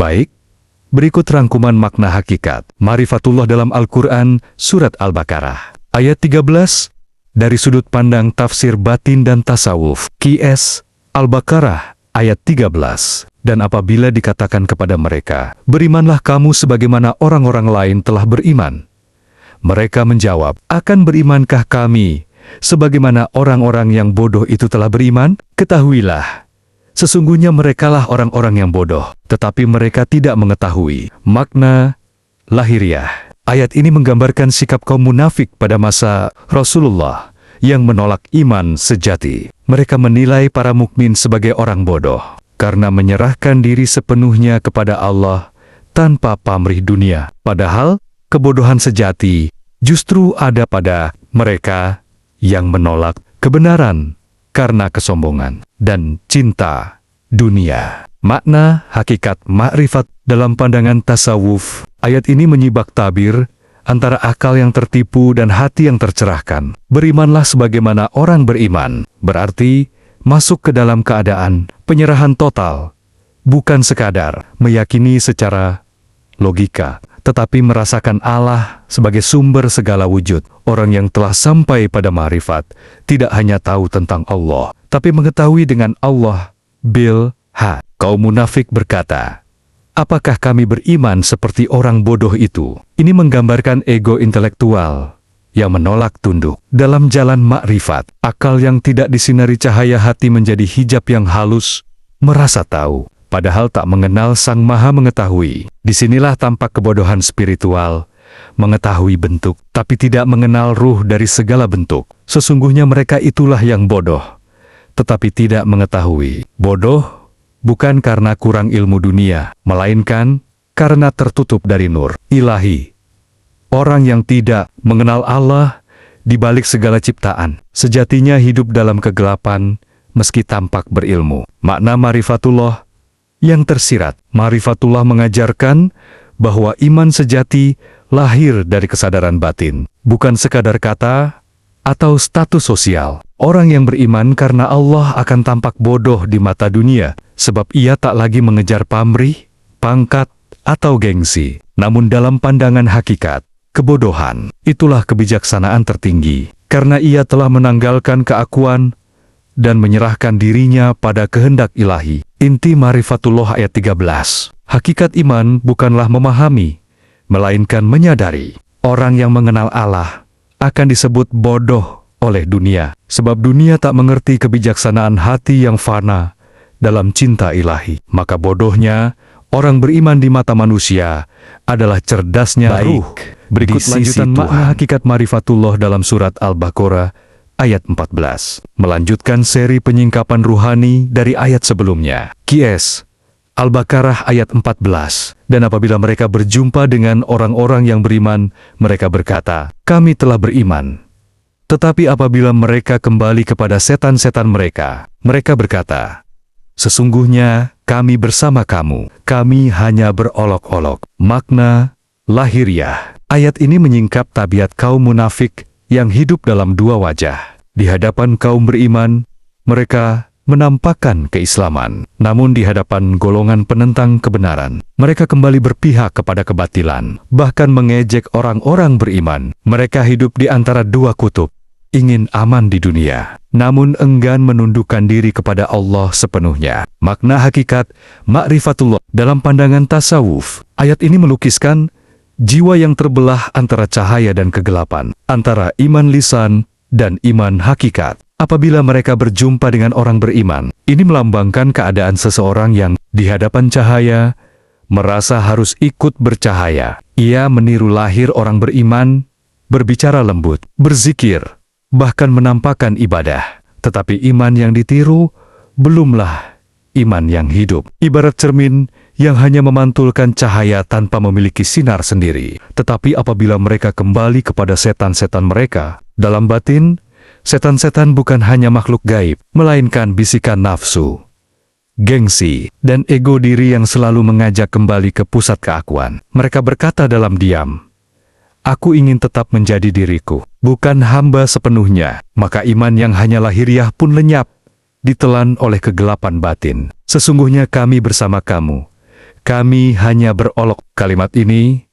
Baik, berikut rangkuman makna hakikat Ma'rifatullah dalam Al-Quran, Surat Al-Baqarah, ayat 13, dari sudut pandang tafsir batin dan tasawuf. QS, Al-Baqarah, ayat 13. Dan apabila dikatakan kepada mereka, berimanlah kamu sebagaimana orang-orang lain telah beriman. Mereka menjawab, akan berimankah kami sebagaimana orang-orang yang bodoh itu telah beriman? Ketahuilah, sesungguhnya merekalah orang-orang yang bodoh, tetapi mereka tidak mengetahui. Makna lahiriah. Ayat ini menggambarkan sikap kaum munafik pada masa Rasulullah yang menolak iman sejati. Mereka menilai para mukmin sebagai orang bodoh karena menyerahkan diri sepenuhnya kepada Allah tanpa pamrih dunia. Padahal kebodohan sejati justru ada pada mereka yang menolak kebenaran karena kesombongan dan cinta dunia. Makna hakikat ma'rifat dalam pandangan tasawuf, ayat ini menyibak tabir antara akal yang tertipu dan hati yang tercerahkan. Berimanlah sebagaimana orang beriman, berarti masuk ke dalam keadaan penyerahan total, bukan sekadar meyakini secara logika, tetapi merasakan Allah sebagai sumber segala wujud. Orang yang telah sampai pada ma'rifat tidak hanya tahu tentang Allah, tapi mengetahui dengan Allah bil haq. Kaum munafik berkata, apakah kami beriman seperti orang bodoh itu? Ini menggambarkan ego intelektual yang menolak tunduk. Dalam jalan ma'rifat, akal yang tidak disinari cahaya hati menjadi hijab yang halus, merasa tahu, padahal tak mengenal Sang Maha Mengetahui. Disinilah tampak kebodohan spiritual, mengetahui bentuk, tapi tidak mengenal ruh dari segala bentuk. Sesungguhnya mereka itulah yang bodoh, tetapi tidak mengetahui. Bodoh bukan karena kurang ilmu dunia, melainkan karena tertutup dari nur ilahi. Orang yang tidak mengenal Allah di balik segala ciptaan, sejatinya hidup dalam kegelapan meski tampak berilmu. Makna ma'rifatullah yang tersirat. Ma'rifatullah mengajarkan bahwa iman sejati lahir dari kesadaran batin, bukan sekadar kata atau status sosial. Orang yang beriman karena Allah akan tampak bodoh di mata dunia, sebab ia tak lagi mengejar pamrih, pangkat, atau gengsi. Namun dalam pandangan hakikat, kebodohan itulah kebijaksanaan tertinggi, karena ia telah menanggalkan keakuan dan menyerahkan dirinya pada kehendak ilahi. Inti Ma'rifatullah ayat 13. Hakikat iman bukanlah memahami, melainkan menyadari. Orang yang mengenal Allah akan disebut bodoh oleh dunia, sebab dunia tak mengerti kebijaksanaan hati yang fana dalam cinta ilahi. Maka bodohnya orang beriman di mata manusia adalah cerdasnya ruh. Berikut lanjutan makna hakikat Ma'rifatullah dalam surat Al-Baqarah ayat 14. Melanjutkan seri penyingkapan ruhani dari ayat sebelumnya. QS Al-Baqarah ayat 14. Dan apabila mereka berjumpa dengan orang-orang yang beriman, mereka berkata, kami telah beriman. Tetapi apabila mereka kembali kepada setan-setan mereka, mereka berkata, sesungguhnya kami bersama kamu, kami hanya berolok-olok. Makna lahiriah. Ayat ini menyingkap tabiat kaum munafik yang hidup dalam dua wajah. Di hadapan kaum beriman, mereka menampakkan keislaman. Namun di hadapan golongan penentang kebenaran, mereka kembali berpihak kepada kebatilan, bahkan mengejek orang-orang beriman. Mereka hidup di antara dua kutub, ingin aman di dunia, namun enggan menundukkan diri kepada Allah sepenuhnya. Makna hakikat Ma'rifatullah dalam pandangan tasawuf, ayat ini melukiskan jiwa yang terbelah antara cahaya dan kegelapan, antara iman lisan dan iman hakikat. Apabila mereka berjumpa dengan orang beriman, ini melambangkan keadaan seseorang yang di hadapan cahaya merasa harus ikut bercahaya. Ia meniru lahir orang beriman, berbicara lembut, berzikir, bahkan menampakkan ibadah. Tetapi iman yang ditiru belumlah iman yang hidup. Ibarat cermin yang hanya memantulkan cahaya tanpa memiliki sinar sendiri. Tetapi apabila mereka kembali kepada setan-setan mereka, dalam batin, setan-setan bukan hanya makhluk gaib, melainkan bisikan nafsu, gengsi, dan ego diri yang selalu mengajak kembali ke pusat keakuan. Mereka berkata dalam diam, aku ingin tetap menjadi diriku, bukan hamba sepenuhnya. Maka iman yang hanya lahiriah pun lenyap, ditelan oleh kegelapan batin. Sesungguhnya kami bersama kamu, kami hanya berolok. Kalimat ini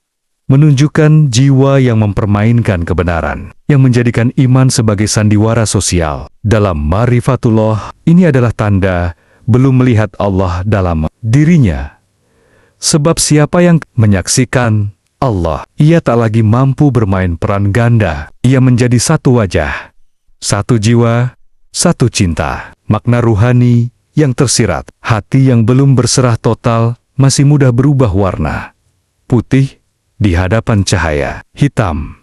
menunjukkan jiwa yang mempermainkan kebenaran, yang menjadikan iman sebagai sandiwara sosial. Dalam Ma'rifatullah, ini adalah tanda belum melihat Allah dalam dirinya. Sebab siapa yang menyaksikan Allah, ia tak lagi mampu bermain peran ganda. Ia menjadi satu wajah, satu jiwa, satu cinta. Makna ruhani yang tersirat. Hati yang belum berserah total masih mudah berubah warna. Putih di hadapan cahaya, hitam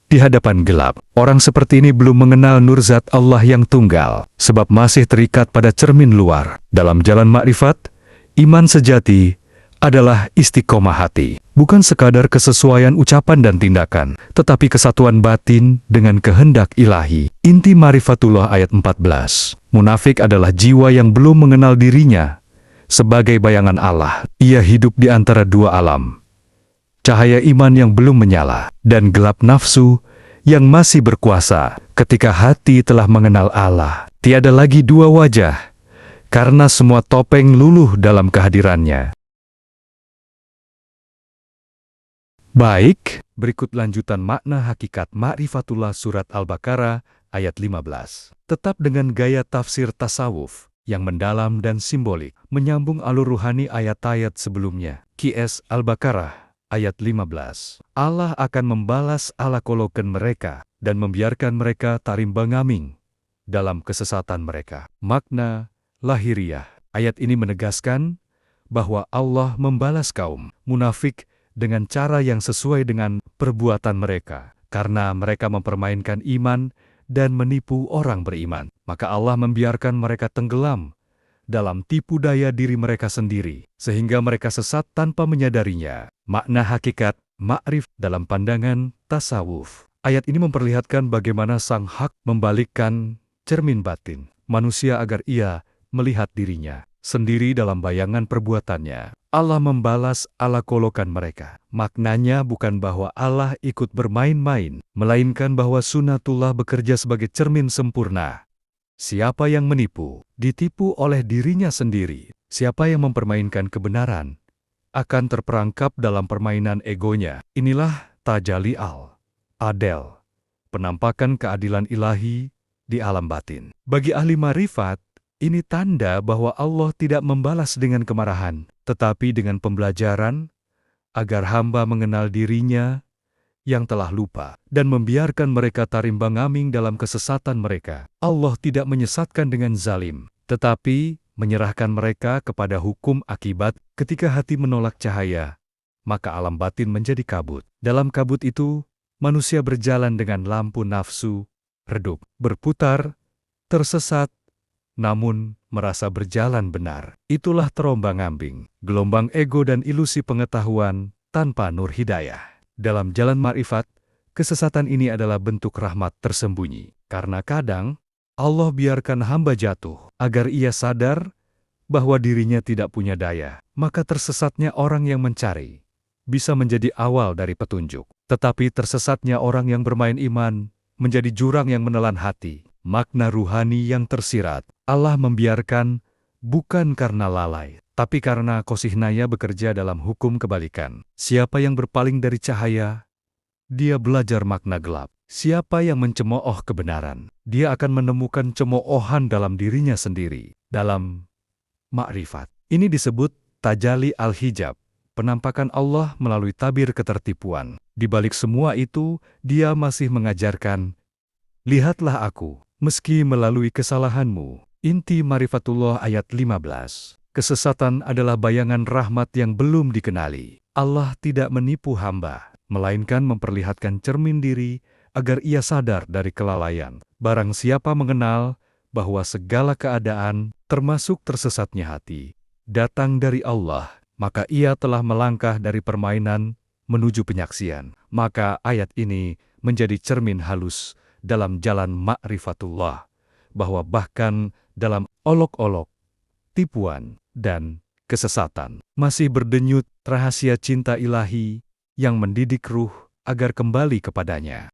di hadapan gelap. Orang seperti ini belum mengenal nur zat Allah yang tunggal, sebab masih terikat pada cermin luar. Dalam jalan makrifat, iman sejati adalah istiqomah hati. Bukan sekadar kesesuaian ucapan dan tindakan, tetapi kesatuan batin dengan kehendak ilahi. Inti Ma'rifatullah ayat 14. Munafik adalah jiwa yang belum mengenal dirinya sebagai bayangan Allah. Ia hidup di antara dua alam. Cahaya iman yang belum menyala, dan gelap nafsu yang masih berkuasa. Ketika hati telah mengenal Allah, tiada lagi dua wajah, karena semua topeng luluh dalam kehadirannya. Baik, berikut lanjutan makna hakikat Ma'rifatullah surat Al-Baqarah ayat 15. Tetap dengan gaya tafsir tasawuf yang mendalam dan simbolik, menyambung alur ruhani ayat-ayat sebelumnya. QS Al-Baqarah ayat 15. Allah akan membalas ala-kolokan mereka dan membiarkan mereka tarimbangaming dalam kesesatan mereka. Makna lahiriah. Ayat ini menegaskan bahwa Allah membalas kaum munafik dengan cara yang sesuai dengan perbuatan mereka, karena mereka mempermainkan iman dan menipu orang beriman. Maka Allah membiarkan mereka tenggelam dalam tipu daya diri mereka sendiri, sehingga mereka sesat tanpa menyadarinya. Makna hakikat ma'rif dalam pandangan tasawuf. Ayat ini memperlihatkan bagaimana sang hak membalikkan cermin batin manusia agar ia melihat dirinya sendiri dalam bayangan perbuatannya. Allah membalas ala-kolokan mereka. Maknanya bukan bahwa Allah ikut bermain-main, melainkan bahwa sunatullah bekerja sebagai cermin sempurna. Siapa yang menipu, ditipu oleh dirinya sendiri. Siapa yang mempermainkan kebenaran, akan terperangkap dalam permainan egonya. Inilah tajalli al-adel, penampakan keadilan ilahi di alam batin. Bagi ahli marifat, ini tanda bahwa Allah tidak membalas dengan kemarahan, tetapi dengan pembelajaran, agar hamba mengenal dirinya yang telah lupa, dan membiarkan mereka tarimbangaming dalam kesesatan mereka. Allah tidak menyesatkan dengan zalim, tetapi menyerahkan mereka kepada hukum akibat. Ketika hati menolak cahaya, maka alam batin menjadi kabut. Dalam kabut itu, manusia berjalan dengan lampu nafsu, redup, berputar, tersesat, namun merasa berjalan benar. Itulah terombang-ambing, gelombang ego dan ilusi pengetahuan tanpa nur hidayah. Dalam jalan ma'rifat, kesesatan ini adalah bentuk rahmat tersembunyi. Karena kadang, Allah biarkan hamba jatuh, agar ia sadar bahwa dirinya tidak punya daya. Maka tersesatnya orang yang mencari bisa menjadi awal dari petunjuk. Tetapi tersesatnya orang yang bermain iman menjadi jurang yang menelan hati. Makna ruhani yang tersirat. Allah membiarkan bukan karena lalai, tapi karena qosihnaya bekerja dalam hukum kebalikan. Siapa yang berpaling dari cahaya, dia belajar makna gelap. Siapa yang mencemooh kebenaran, dia akan menemukan cemoohan dalam dirinya sendiri. Dalam ma'rifat, ini disebut tajalli al-hijab, penampakan Allah melalui tabir ketertipuan. Di balik semua itu, dia masih mengajarkan, lihatlah aku, meski melalui kesalahanmu. Inti Ma'rifatullah ayat 15. Kesesatan adalah bayangan rahmat yang belum dikenali. Allah tidak menipu hamba, melainkan memperlihatkan cermin diri agar ia sadar dari kelalaian. Barang siapa mengenal bahwa segala keadaan, termasuk tersesatnya hati, datang dari Allah, maka ia telah melangkah dari permainan menuju penyaksian. Maka ayat ini menjadi cermin halus dalam jalan Ma'rifatullah, bahwa bahkan dalam olok-olok, tipuan, dan kesesatan, masih berdenyut rahasia cinta ilahi yang mendidik ruh agar kembali kepadanya.